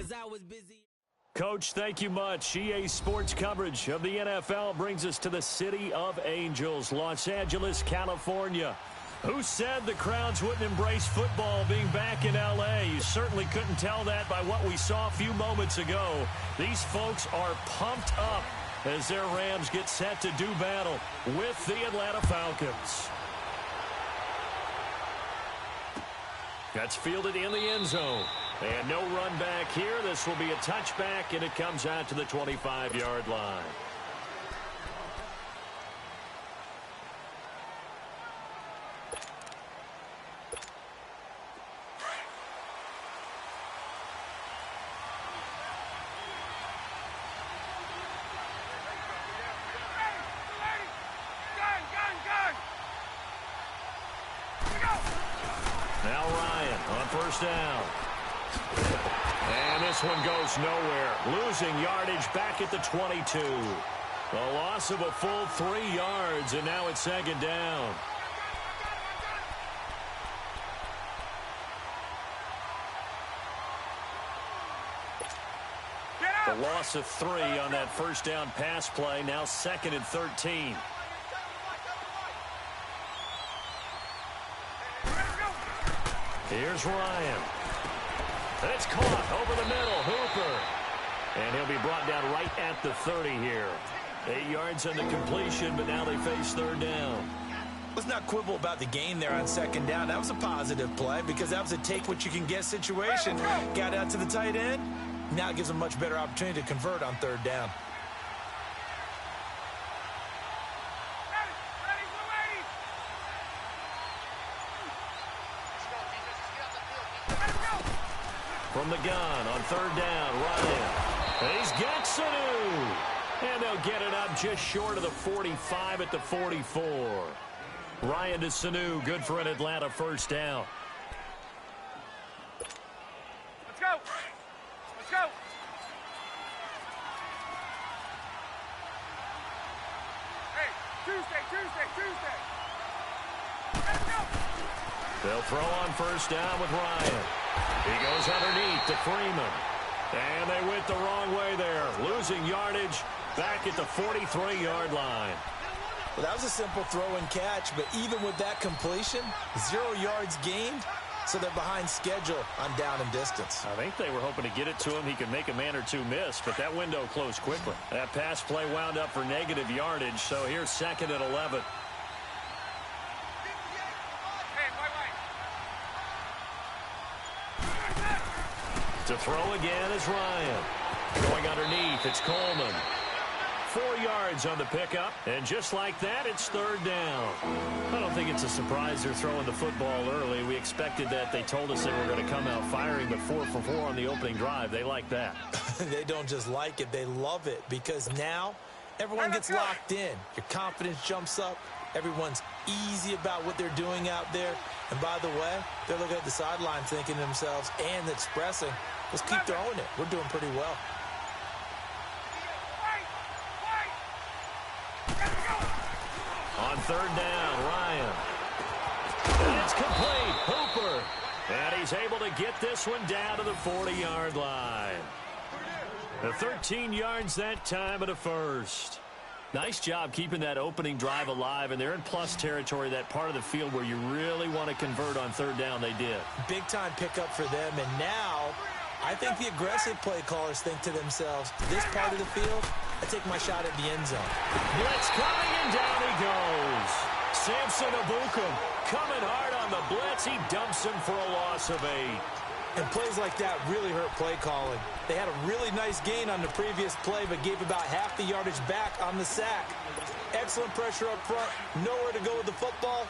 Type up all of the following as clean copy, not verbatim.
because I was busy. Coach, thank you much. EA Sports coverage of the NFL brings us to the City of Angels, Los Angeles, California. Who said the crowds wouldn't embrace football being back in L.A.? You certainly couldn't tell that by what we saw a few moments ago. These folks are pumped up as their Rams get set to do battle with the Atlanta Falcons. That's fielded in the end zone. And no run back here. This will be a touchback, and it comes out to the 25-yard line. Now Ryan on first down. And this one goes nowhere. Losing yardage back at the 22. A loss of a full 3 yards, and now it's second down. A loss of 3 on that first down pass play. Now 2nd and 13. Here's Ryan. And it's caught over the middle. Hooper. And he'll be brought down right at the 30 here. 8 yards on the completion, but now they face third down. Let's not quibble about the gain there on second down. That was a positive play because that was a take-what-you-can-get situation. Got out to the tight end. Now it gives them a much better opportunity to convert on third down. From the gun on third down, Ryan. He's got Sanu. And they'll get it up just short of the 45 at the 44. Ryan to Sanu, good for an Atlanta first down. Let's go. Let's go. Hey, Tuesday. Let's go. They'll throw on first down with Ryan. He goes underneath to Freeman. And they went the wrong way there. Losing yardage back at the 43-yard line. Well, that was a simple throw and catch, but even with that completion, 0 yards gained, so they're behind schedule on down and distance. I think they were hoping to get it to him. He could make a man or two miss, but that window closed quickly. That pass play wound up for negative yardage, so here's 2nd and 11. To throw again is Ryan. Going underneath, it's Coleman. 4 yards on the pickup, and just like that, it's third down. I don't think it's a surprise they're throwing the football early. We expected that. They told us they were going to come out firing, but 4 for 4 on the opening drive. They like that. They don't just like it, they love it, because now everyone gets locked in. Your confidence jumps up. Everyone's easy about what they're doing out there. And by the way, they're looking at the sideline thinking to themselves and expressing, let's keep throwing it. We're doing pretty well. On third down, Ryan. And it's complete. Hooper. And he's able to get this one down to the 40-yard line. The 13 yards that time at a first. Nice job keeping that opening drive alive, and they're in plus territory, that part of the field where you really want to convert on third down. They did. Big-time pickup for them, and now I think the aggressive play callers think to themselves, this part of the field, I take my shot at the end zone. Blitz coming, and down he goes. Samson Ebukam coming hard on the blitz. He dumps him for a loss of 8. And plays like that really hurt play calling. They had a really nice gain on the previous play, but gave about half the yardage back on the sack. Excellent pressure up front. Nowhere to go with the football.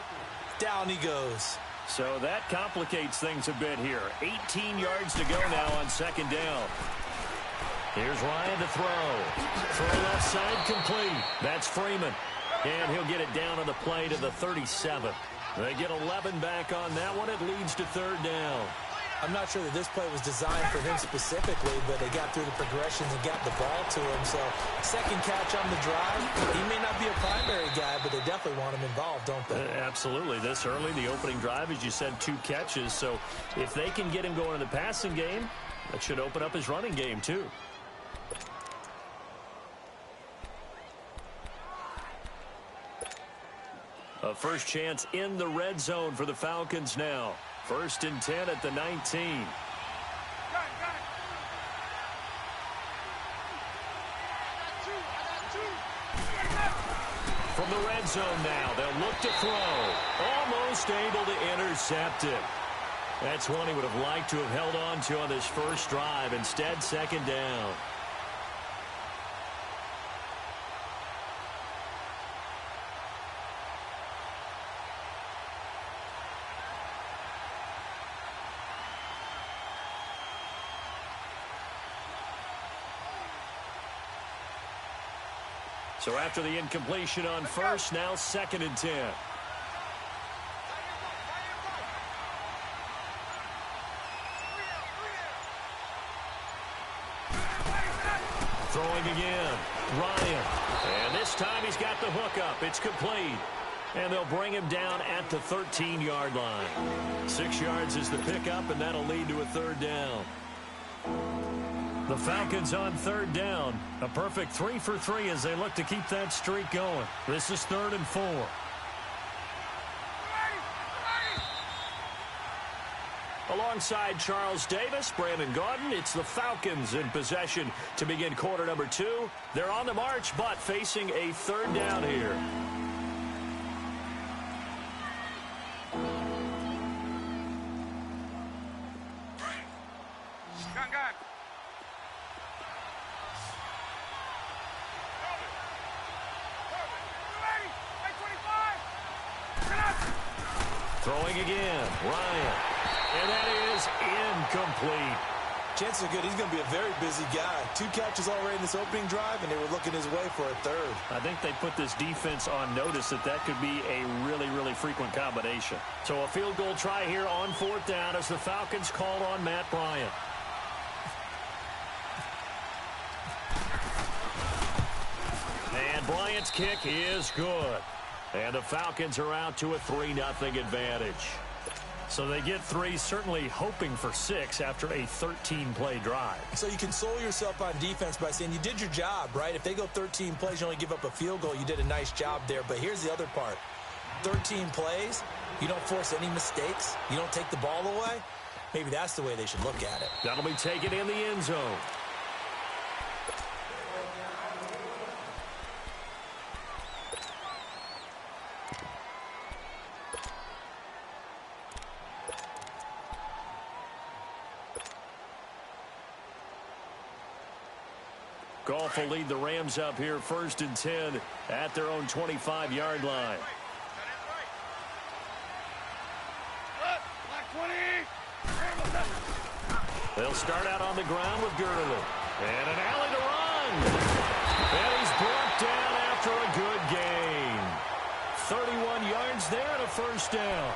Down he goes. So that complicates things a bit here. 18 yards to go now on second down. Here's Ryan to throw. Throw left side complete. That's Freeman. And he'll get it down on the play to the 37. They get 11 back on that one. It leads to third down. I'm not sure that this play was designed for him specifically, but they got through the progressions and got the ball to him. So second catch on the drive. He may not be a primary guy, but they definitely want him involved, don't they? Absolutely. This early, the opening drive, as you said, 2 catches. So if they can get him going in the passing game, That should open up his running game, too. A first chance in the red zone for the Falcons now. 1st and 10 at the 19. From the red zone now, they'll look to throw. Almost able to intercept it. That's one he would have liked to have held on to on this first drive. Instead, 2nd down. So after the incompletion on first, now 2nd and 10. Throwing again. Ryan. And this time he's got the hook up. It's complete. And they'll bring him down at the 13-yard line. 6 yards is the pickup, and that'll lead to a 3rd down. The Falcons on 3rd down. A perfect 3 for 3 as they look to keep that streak going. This is 3rd and 4. Alongside Charles Davis, Brandon Gaudin, it's the Falcons in possession to begin quarter number 2. They're on the march, but facing a 3rd down here. Throwing again, Ryan. And that is incomplete. Chances are good he's going to be a very busy guy. 2 catches already in this opening drive, and they were looking his way for a 3rd. I think they put this defense on notice that could be a really, really frequent combination. So a field goal try here on 4th down as the Falcons called on Matt Bryant. And Bryant's kick is good. And the Falcons are out to a 3-0 advantage. So they get 3, certainly hoping for 6 after a 13-play drive. So you console yourself on defense by saying you did your job, right? If they go 13 plays, you only give up a field goal, you did a nice job there. But here's the other part. 13 plays, you don't force any mistakes, you don't take the ball away. Maybe that's the way they should look at it. That'll be taken in the end zone. Goff will lead the Rams up here 1st and 10 at their own 25-yard line. They'll start out on the ground with Gurley. And an alley to run. And he's brought down after a good gain. 31 yards there and a 1st down.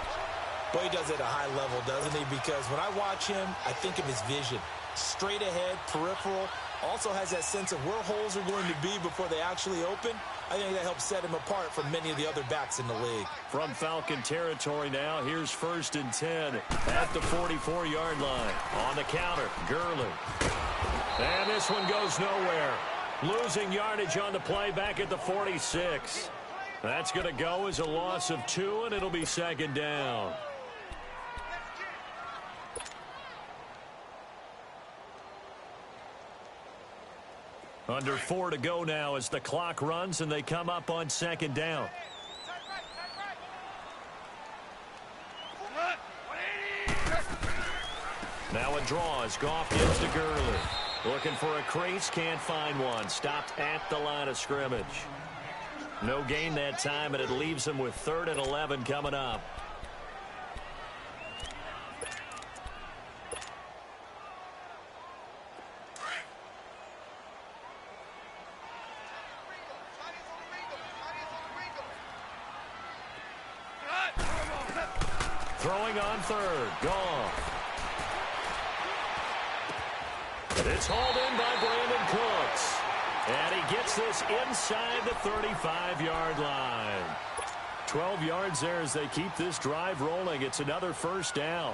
Boy, he does it at a high level, doesn't he? Because when I watch him, I think of his vision. Straight ahead, peripheral. Also has that sense of where holes are going to be before they actually open. I think that helps set him apart from many of the other backs in the league. From Falcon territory now, here's 1st and 10 at the 44-yard line. On the counter, Gurley. And this one goes nowhere. Losing yardage on the play back at the 46. That's going to go as a loss of 2, and it'll be 2nd down. Under 4 to go now as the clock runs and they come up on 2nd down. Now a draw as Goff gives to Gurley. Looking for a crease, can't find one. Stopped at the line of scrimmage. No gain that time, and it leaves him with 3rd and 11 coming up. Throwing on 3rd, Goff. It's hauled in by Brandon Cooks. And he gets this inside the 35-yard line. 12 yards there as they keep this drive rolling. It's another 1st down.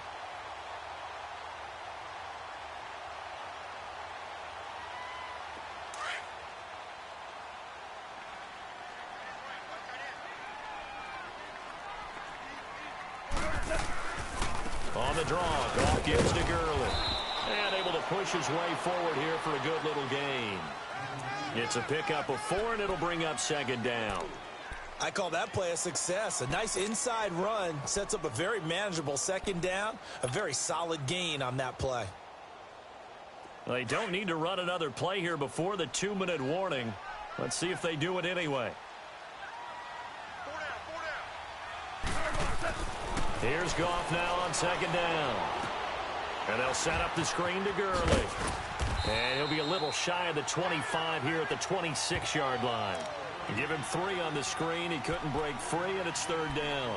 the draw. Goff gives to Gurley. And able to push his way forward here for a good little gain. It's a pickup of 4, and it'll bring up second down. I call that play a success. A nice inside run sets up a very manageable second down. A very solid gain on that play. They don't need to run another play here before the 2-minute warning. Let's see if they do it anyway. Here's Goff now on second down. And they'll set up the screen to Gurley. And he'll be a little shy of the 25 here at the 26-yard line. Give him 3 on the screen. He couldn't break free, and it's third down.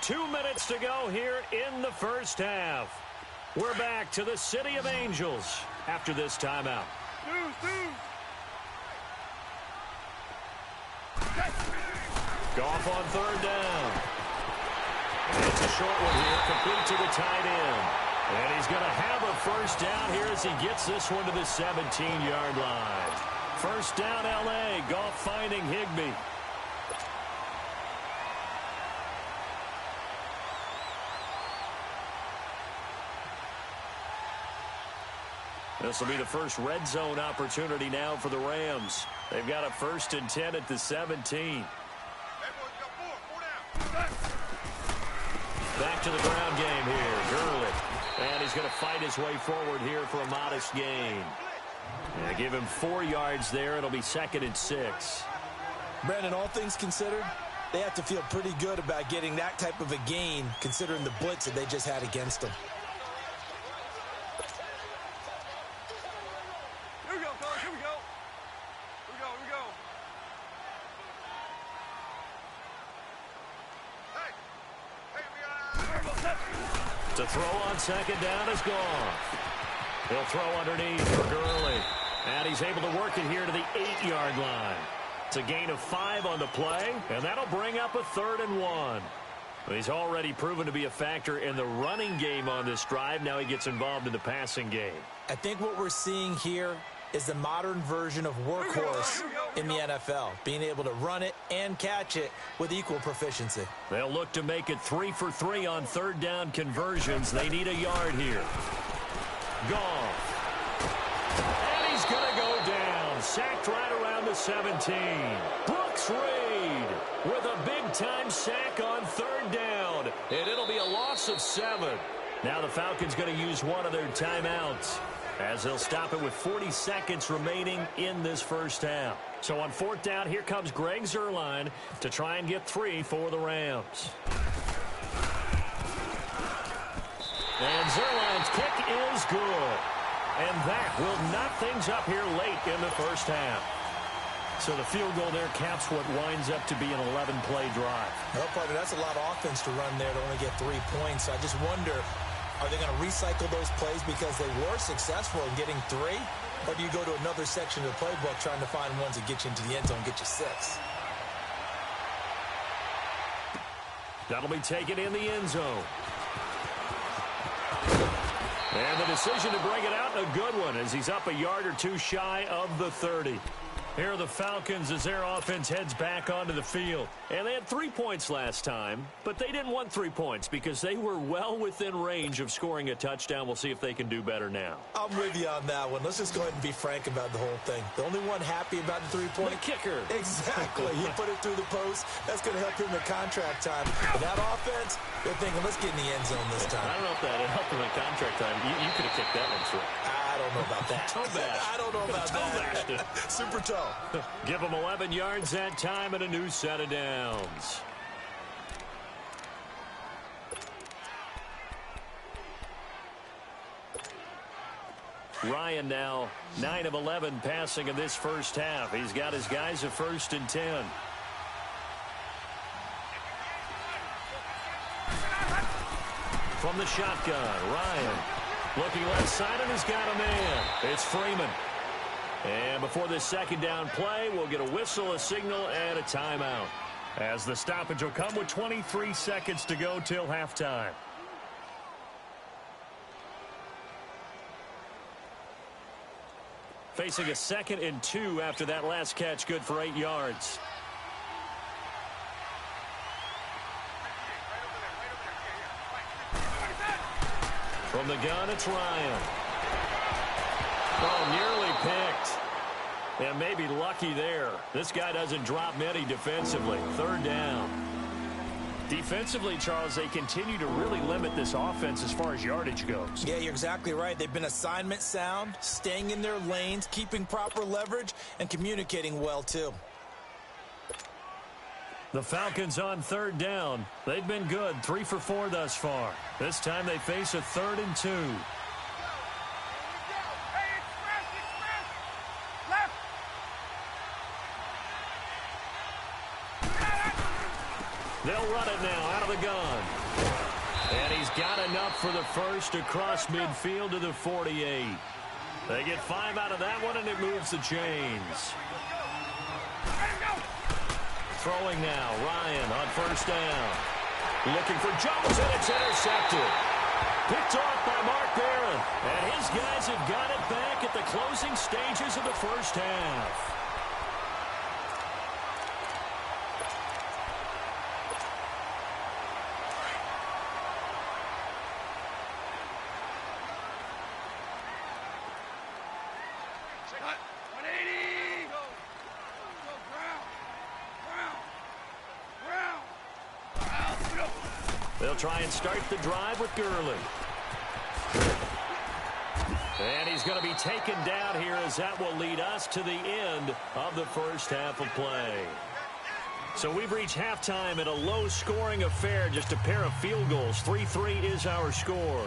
2 minutes to go here in the first half. We're back to the City of Angels after this timeout. Goff on third down. It's a short one here, complete to the tight end. And he's going to have a first down here as he gets this one to the 17-yard line. First down, L.A. Goff finding Higbee. This will be the first red zone opportunity now for the Rams. They've got a 1st and 10 at the 17. Back to the ground game here. Gurley. And he's going to fight his way forward here for a modest gain. And give him 4 yards there. It'll be 2nd and 6. Brandon, all things considered, they have to feel pretty good about getting that type of a gain considering the blitz that they just had against them. Here we go, fellas. Here we go. Here we go. To throw on second down is Goff. He'll throw underneath for Gurley. And he's able to work it here to the 8-yard line. It's a gain of 5 on the play, and that'll bring up a 3rd and 1. He's already proven to be a factor in the running game on this drive. Now he gets involved in the passing game. I think what we're seeing here is the modern version of workhorse in the NFL, being able to run it and catch it with equal proficiency. They'll look to make it 3 for 3 on third down conversions. They need a yard here. Goff. And he's going to go down. Sacked right around the 17. Brooks Reed with a big-time sack on third down. And it'll be a loss of 7. Now the Falcons going to use one of their timeouts, as they'll stop it with 40 seconds remaining in this first half. So on 4th down, here comes Greg Zuerlein to try and get 3 for the Rams. And Zuerlein's kick is good. And that will knock things up here late in the first half. So the field goal there caps what winds up to be an 11-play drive. Well, partner, that's a lot of offense to run there to only get 3 points. I just wonder, are they going to recycle those plays because they were successful in getting 3? Or do you go to another section of the playbook trying to find ones that get you into the end zone and get you 6? That'll be taken in the end zone. And the decision to bring it out, a good one, as he's up a yard or 2 shy of the 30. Here are the Falcons as their offense heads back onto the field. And they had 3 points last time, but they didn't want 3 points because they were well within range of scoring a touchdown. We'll see if they can do better now. I'm with you on that one. Let's just go ahead and be frank about the whole thing. The only one happy about the 3-point... The kicker. Exactly. He put it through the post. That's going to help him in contract time. But that offense, they're thinking, let's get in the end zone this time. I don't know if that helped him in contract time. You could have kicked that one through. I don't know about that. Toe bash. I don't know about that. Super toe. Give them 11 yards that time and a new set of downs. Ryan now 9 of 11 passing in this first half. He's got his guys a 1st and 10. From the shotgun, Ryan looking left side, and he's got a man. It's Freeman. And before this second down play, we'll get a whistle, a signal, and a timeout, as the stoppage will come with 23 seconds to go till halftime. Facing a 2nd and 2 after that last catch, good for 8 yards. From the gun, it's Ryan. Oh, nearly picked. And maybe lucky there. This guy doesn't drop many defensively. Third down. Defensively, Charles, they continue to really limit this offense as far as yardage goes. Yeah, you're exactly right. They've been assignment sound, staying in their lanes, keeping proper leverage, and communicating well, too. The Falcons on third down. They've been good, 3 for 4 thus far. This time they face a 3rd and 2. They'll run it now out of the gun. And he's got enough for the first across midfield to the 48. They get 5 out of that one, and it moves the chains. Throwing now, Ryan on first down. Looking for Jones, and it's intercepted. Picked off by Mark Barron. And his guys have got it back at the closing stages of the first half. They'll try and start the drive with Gurley. And he's going to be taken down here as that will lead us to the end of the first half of play. So we've reached halftime in a low-scoring affair, just a pair of field goals. 3-3 is our score.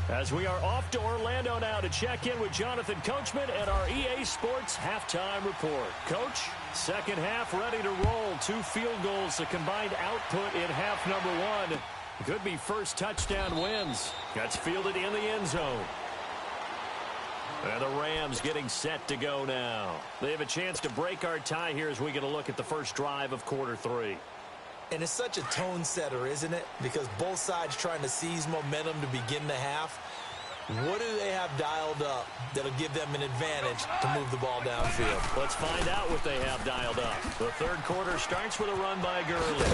As we are off to Orlando now to check in with Jonathan Coachman at our EA Sports Halftime Report. Coach, second half ready to roll. 2 field goals, the combined output in half number 1. Could be first touchdown wins. That's fielded in the end zone. And the Rams getting set to go now. They have a chance to break our tie here as we get a look at the first drive of quarter 3. And it's such a tone setter, isn't it? Because both sides trying to seize momentum to begin the half. What do they have dialed up that'll give them an advantage to move the ball downfield? Let's find out what they have dialed up. The third quarter starts with a run by Gurley.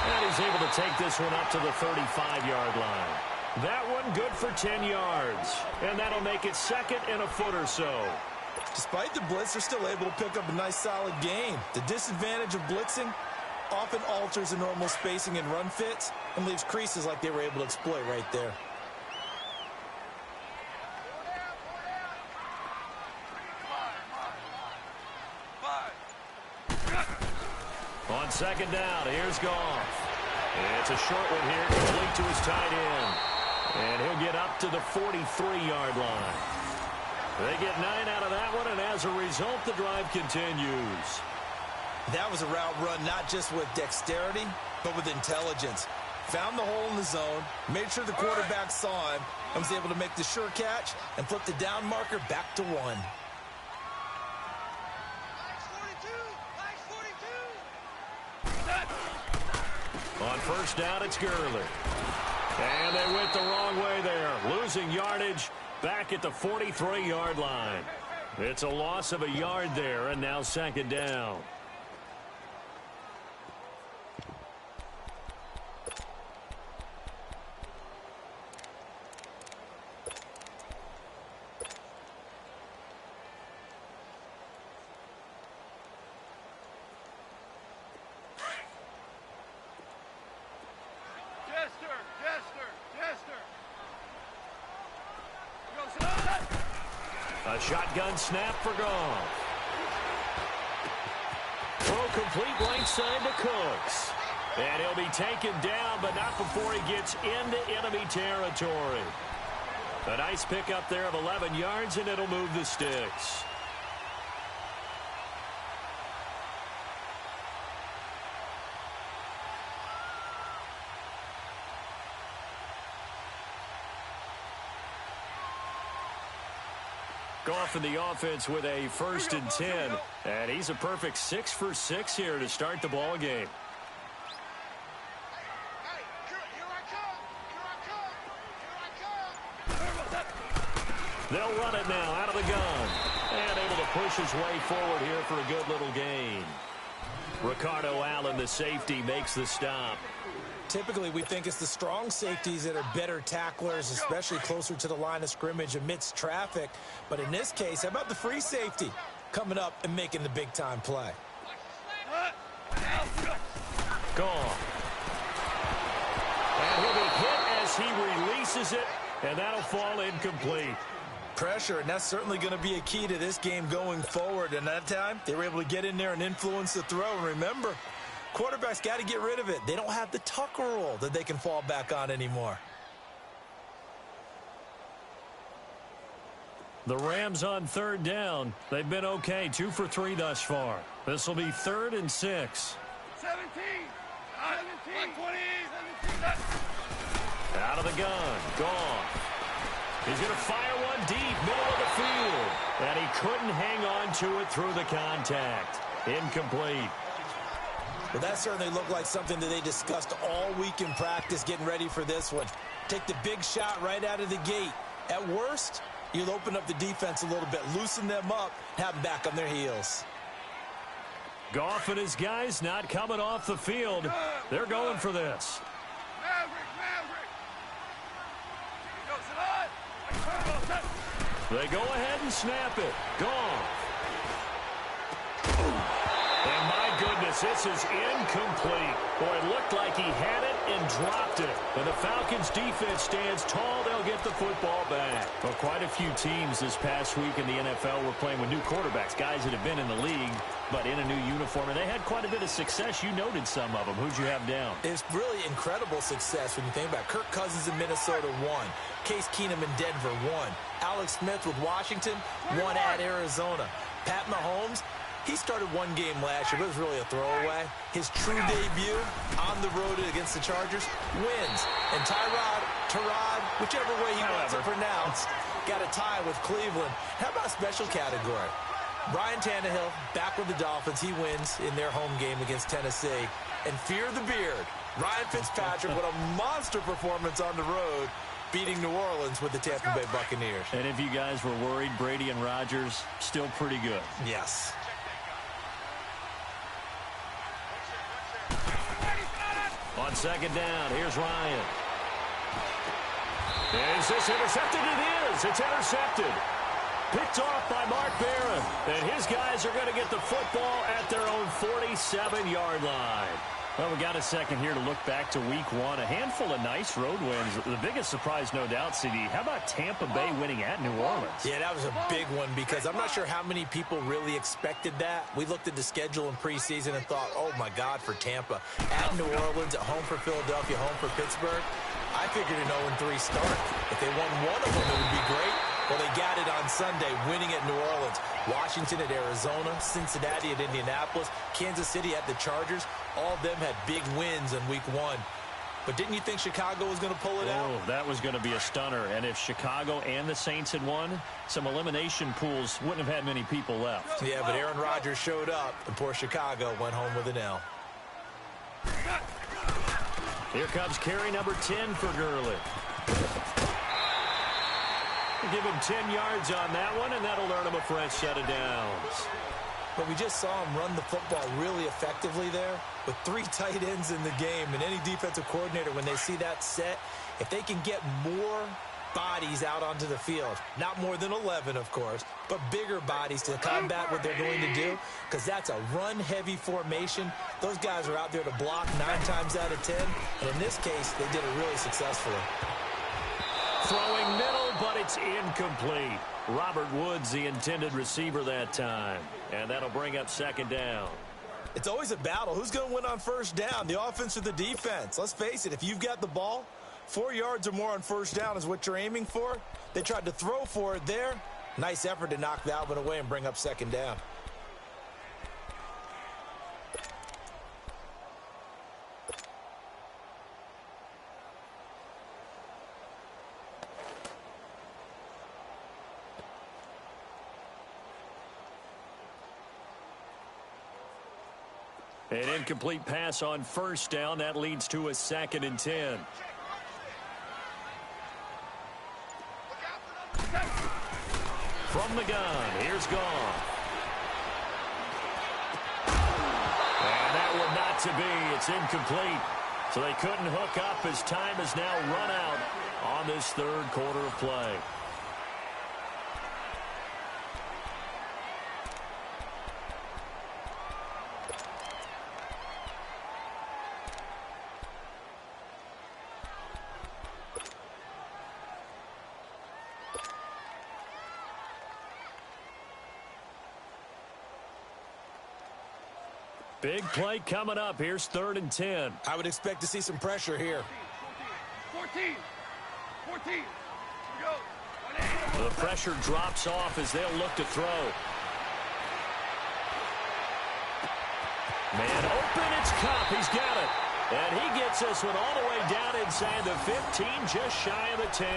And he's able to take this one up to the 35-yard line. That one good for 10 yards. And that'll make it second and a foot or so. Despite the blitz, they're still able to pick up a nice solid gain. The disadvantage of blitzing often alters the normal spacing and run fits and leaves creases like they were able to exploit right there. On second down, here's Goff. It's a short one here, complete to his tight end. And he'll get up to the 43-yard line. They get 9 out of that one, and as a result, the drive continues. That was a route run not just with dexterity, but with intelligence. Found the hole in the zone, made sure the quarterback saw him, and was able to make the sure catch and flip the down marker back to 1. On first down, it's Gurley. And they went the wrong way there, losing yardage back at the 43-yard line. It's a loss of a yard there, and now second down. A shotgun snap for Goff. Throw complete right side to Cooks. And he'll be taken down, but not before he gets into enemy territory. A nice pickup there of 11 yards, and it'll move the sticks. Goff in the offense with a 1st and 10. And he's a perfect 6 for 6 here to start the ball game. They'll run it now out of the gun. And able to push his way forward here for a good little gain. Ricardo Allen, the safety, makes the stop. Typically, we think it's the strong safeties that are better tacklers, especially closer to the line of scrimmage amidst traffic. But in this case, how about the free safety coming up and making the big-time play? Gone. And he'll be hit as he releases it, and that'll fall incomplete. Pressure, and that's certainly going to be a key to this game going forward. And that time, they were able to get in there and influence the throw. And remember, quarterbacks got to get rid of it. They don't have the Tucker rule that they can fall back on anymore. The Rams on third down. They've been okay, 2 for 3 thus far. This will be 3rd and 6. 17, 17, 20, 17. Out of the gun, gone. He's going to fire one deep, middle of the field. And he couldn't hang on to it through the contact. Incomplete. Well, that certainly looked like something that they discussed all week in practice getting ready for this one. Take the big shot right out of the gate. At worst, you'll open up the defense a little bit, loosen them up, have them back on their heels. Goff and his guys not coming off the field. They're going for this. They go ahead and snap it. Goff. And my goodness, this is incomplete. Boy, it looked like he had it and dropped it. And the Falcons defense stands tall. They'll get the football back. Well, quite a few teams this past week in the NFL were playing with new quarterbacks, guys that have been in the league, but in a new uniform. And they had quite a bit of success. You noted some of them. Who'd you have down? It's really incredible success when you think about it. Kirk Cousins in Minnesota, 1. Case Keenum in Denver, 1. Alex Smith with Washington, 1 at Arizona. Pat Mahomes, he started one game last year, but it was really a throwaway. His true debut on the road against the Chargers wins. And Tyrod, whichever way he wants it pronounced, got a tie with Cleveland. How about special category? Ryan Tannehill back with the Dolphins. He wins in their home game against Tennessee. And fear the beard, Ryan Fitzpatrick with a monster performance on the road, beating New Orleans with the Tampa Bay Buccaneers. And if you guys were worried, Brady and Rodgers still pretty good. Yes. On second down, here's Ryan. Is this intercepted? It is. It's intercepted. Picked off by Mark Barron. And his guys are going to get the football at their own 47-yard line. Well, we got a second here to look back to week 1. A handful of nice road wins. The biggest surprise, no doubt, CD. How about Tampa Bay winning at New Orleans? Yeah, that was a big one because I'm not sure how many people really expected that. We looked at the schedule in preseason and thought, oh, my God, for Tampa. At New Orleans, at home for Philadelphia, home for Pittsburgh. I figured an 0-3 start. If they won one of them, it would be great. Well, they got it on Sunday, winning at New Orleans. Washington at Arizona, Cincinnati at Indianapolis, Kansas City at the Chargers. All of them had big wins in week 1. But didn't you think Chicago was going to pull it out? Oh, that was going to be a stunner. And if Chicago and the Saints had won, some elimination pools wouldn't have had many people left. Yeah, but Aaron Rodgers showed up, and poor Chicago went home with an L. Here comes carry number 10 for Gurley. Give him 10 yards on that one, and that'll earn him a fresh set of downs. But we just saw him run the football really effectively there with 3 tight ends in the game. And any defensive coordinator, when they see that set, if they can get more bodies out onto the field, not more than 11, of course, but bigger bodies to combat what they're going to do, because that's a run-heavy formation. Those guys are out there to block 9 times out of 10. And in this case, they did it really successfully. Throwing middle, but it's incomplete. Robert Woods, the intended receiver that time. And that'll bring up second down. It's always a battle. Who's going to win on first down, the offense or the defense? Let's face it, if you've got the ball, 4 yards or more on first down is what you're aiming for. They tried to throw for it there. Nice effort to knock that one away and bring up second down. An incomplete pass on first down. That leads to a 2nd and 10. From the gun, here's Goff. And that one not to be. It's incomplete. So they couldn't hook up as time has now run out on this third quarter of play. Big play coming up. Here's 3rd and 10. I would expect to see some pressure here. 14. The pressure drops off as they'll look to throw. Man open, it's Kupp. He's got it. And he gets this one all the way down inside the 15, just shy of the 10.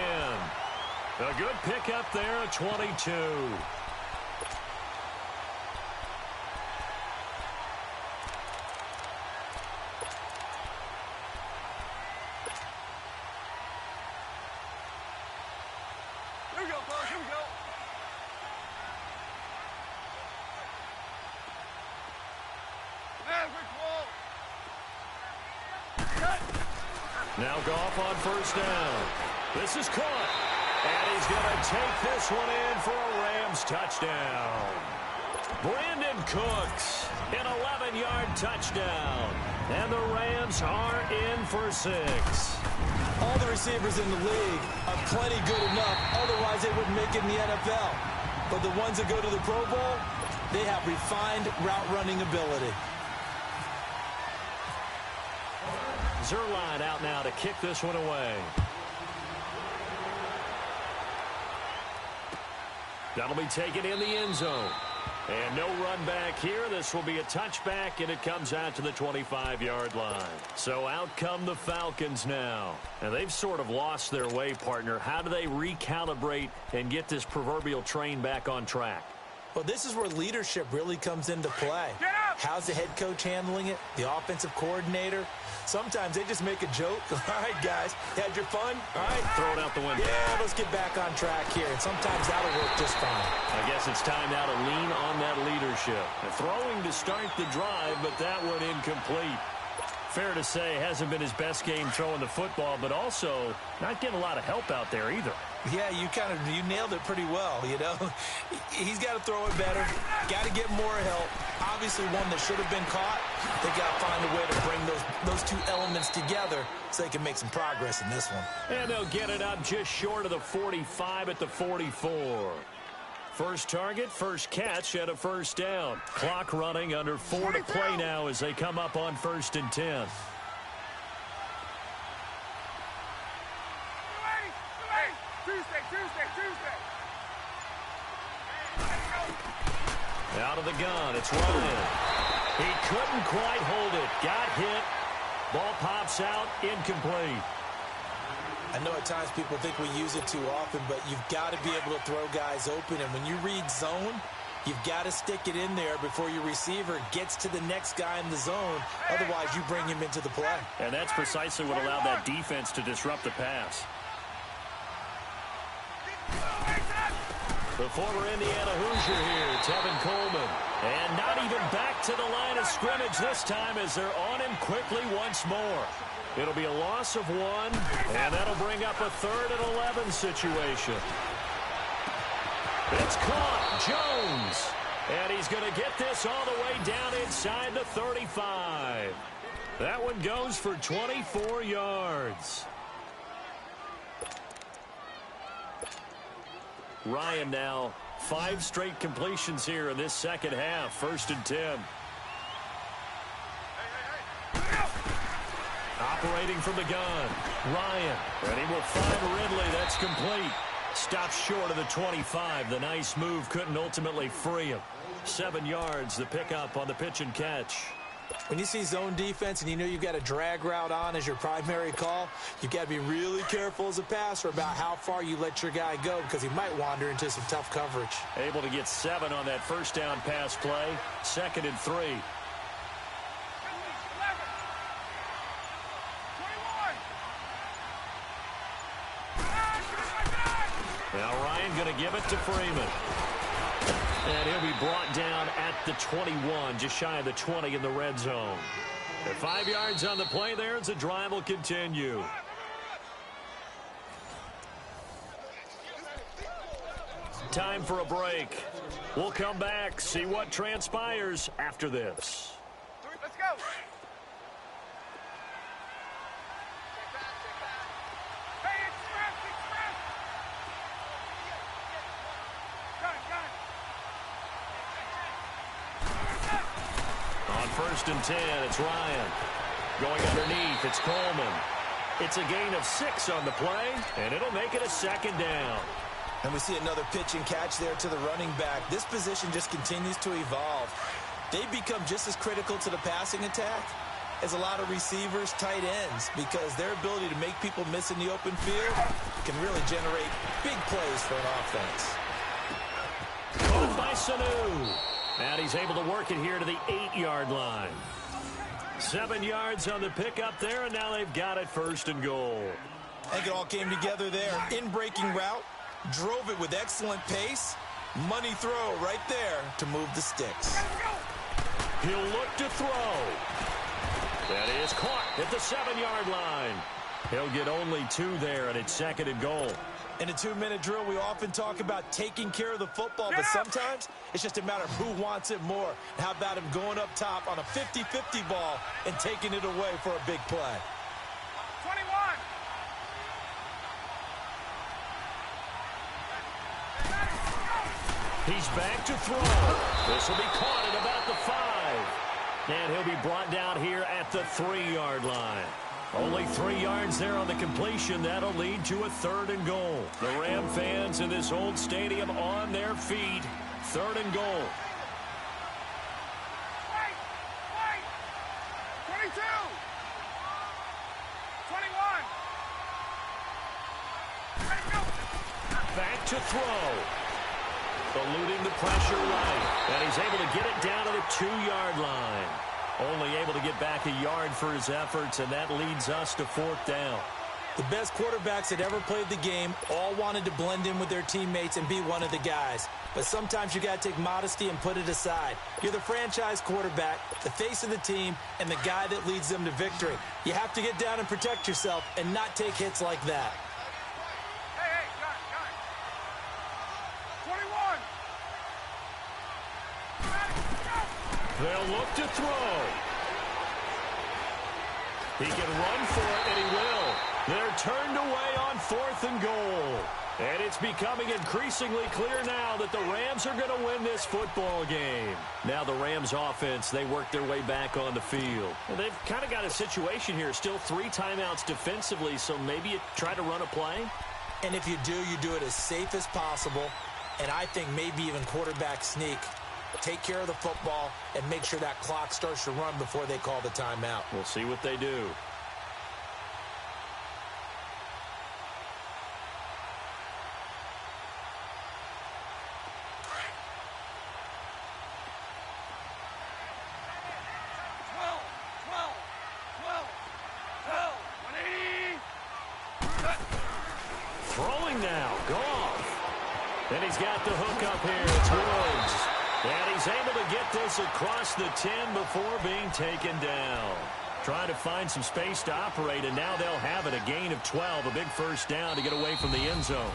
A good pickup there at 22. Now Goff on 1st down. This is caught. And he's going to take this one in for a Rams touchdown. Brandon Cooks, an 11-yard touchdown. And the Rams are in for 6. All the receivers in the league are plenty good enough. Otherwise, they wouldn't make it in the NFL. But the ones that go to the Pro Bowl, they have refined route running ability. Zuerlein out now to kick this one away. That'll be taken in the end zone. And no run back here. This will be a touchback, and it comes out to the 25-yard line. So out come the Falcons now. And they've sort of lost their way, partner. How do they recalibrate and get this proverbial train back on track? Well, this is where leadership really comes into play. How's the head coach handling it? The offensive coordinator? Sometimes they just make a joke. All right, guys, you had your fun? All right. Throw it out the window. Yeah, let's get back on track here. And sometimes that'll work just fine. I guess it's time now to lean on that leadership. Throwing to start the drive, but that one incomplete. Fair to say, hasn't been his best game throwing the football, but also not getting a lot of help out there either. Yeah, you nailed it pretty well, you know. He's got to throw it better. Got to get more help. Obviously one that should have been caught. They got to find a way to bring those two elements together so they can make some progress in this one. And they'll get it up just short of the 45 at the 44. First target, first catch, and a 1st down. Clock running under 4 to play now as they come up on 1st and 10. Out of the gun, it's Ryan. He couldn't quite hold it. Got hit. Ball pops out, incomplete. I know at times people think we use it too often, but you've got to be able to throw guys open. And when you read zone, you've got to stick it in there before your receiver gets to the next guy in the zone. Otherwise, you bring him into the play. And that's precisely what allowed that defense to disrupt the pass. The former Indiana Hoosier here, Tevin Coleman. And not even back to the line of scrimmage this time as they're on him quickly once more. It'll be a loss of 1, and that'll bring up a 3rd and 11 situation. It's caught, Jones. And he's going to get this all the way down inside the 35. That one goes for 24 yards. Ryan now, 5 straight completions here in this second half. 1st and 10. Operating from the gun, Ryan. And he will find Ridley. That's complete. Stops short of the 25. The nice move couldn't ultimately free him. 7 yards, the pickup on the pitch and catch. When you see zone defense and you know you've got a drag route on as your primary call, you've got to be really careful as a passer about how far you let your guy go because he might wander into some tough coverage. Able to get 7 on that 1st down pass play. 2nd and 3. Now Ryan going to give it to Freeman. And he'll be brought down at the 21, just shy of the 20 in the red zone. At 5 yards on the play there as the drive will continue. Time for a break. We'll come back, see what transpires after this. Let's go. Hey, express. Gun. On 1st and 10, it's Ryan. Going underneath, it's Coleman. It's a gain of 6 on the play, and it'll make it a 2nd down. And we see another pitch and catch there to the running back. This position just continues to evolve. They become just as critical to the passing attack as a lot of receivers, tight ends, because their ability to make people miss in the open field can really generate big plays for an offense. Caught by Sanu. And he's able to work it here to the 8-yard line. 7 yards on the pickup there, and now they've got it 1st and goal. I think it all came together there. In-breaking route, drove it with excellent pace. Money throw right there to move the sticks. He'll look to throw. That is caught at the 7-yard line. He'll get only 2 there, and it's 2nd and goal. In a 2-minute drill, we often talk about taking care of the football, but sometimes it's just a matter of who wants it more. How about him going up top on a 50-50 ball and taking it away for a big play? 21. He's back to throw. This will be caught at about the 5. And he'll be brought down here at the 3-yard line. Only 3 yards there on the completion. That'll lead to a 3rd and goal. The Ram fans in this old stadium on their feet. 3rd and goal. Wait. 22. 21. Ready, go. Back to throw. Eluding the pressure right. And he's able to get it down to the 2-yard line. Only able to get back a yard for his efforts, and that leads us to 4th down. The best quarterbacks that ever played the game all wanted to blend in with their teammates and be one of the guys. But sometimes you got to take modesty and put it aside. You're the franchise quarterback, the face of the team, and the guy that leads them to victory. You have to get down and protect yourself and not take hits like that. Hey, gun. 21. They'll look to throw. He can run for it, and he will. They're turned away on 4th and goal. And it's becoming increasingly clear now that the Rams are going to win this football game. Now the Rams offense, they work their way back on the field. And they've kind of got a situation here. Still 3 timeouts defensively, so maybe you try to run a play. And if you do it as safe as possible. And I think maybe even quarterback sneak. Take care of the football and make sure that clock starts to run before they call the timeout. We'll see what they do. Throwing now, Goff. And he's got the hook up here. It's Woods. And he's able to get this across the 10 before being taken down. Trying to find some space to operate, and now they'll have it. A gain of 12, a big 1st down to get away from the end zone.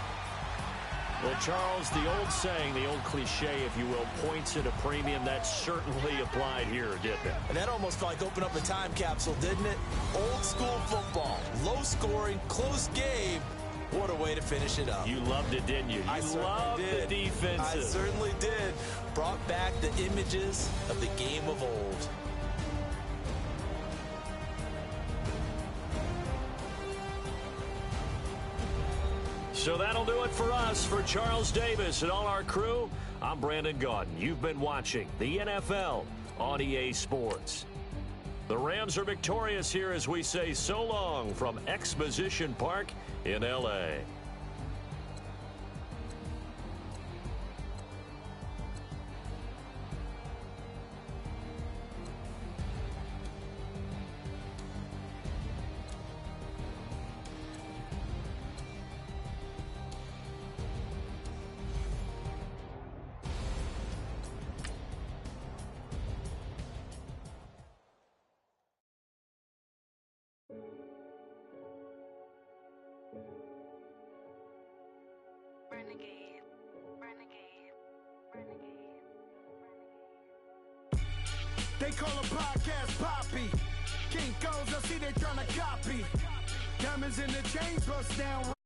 Well, Charles, the old saying, the old cliche, if you will, points at a premium, that certainly applied here, didn't it? And that almost felt like opened up a time capsule, didn't it? Old school football, low scoring, close game. What a way to finish it up. You loved it, didn't you? You loved the defensive. I certainly did. Brought back the images of the game of old. So that'll do it for us. For Charles Davis and all our crew, I'm Brandon Gaudin. You've been watching the NFL on EA Sports. The Rams are victorious here as we say so long from Exposition Park in L.A. Renegade, renegade, renegade, renegade. They call a podcast Poppy. Kinkos, I see they tryna copy. Diamonds in the chains bust down.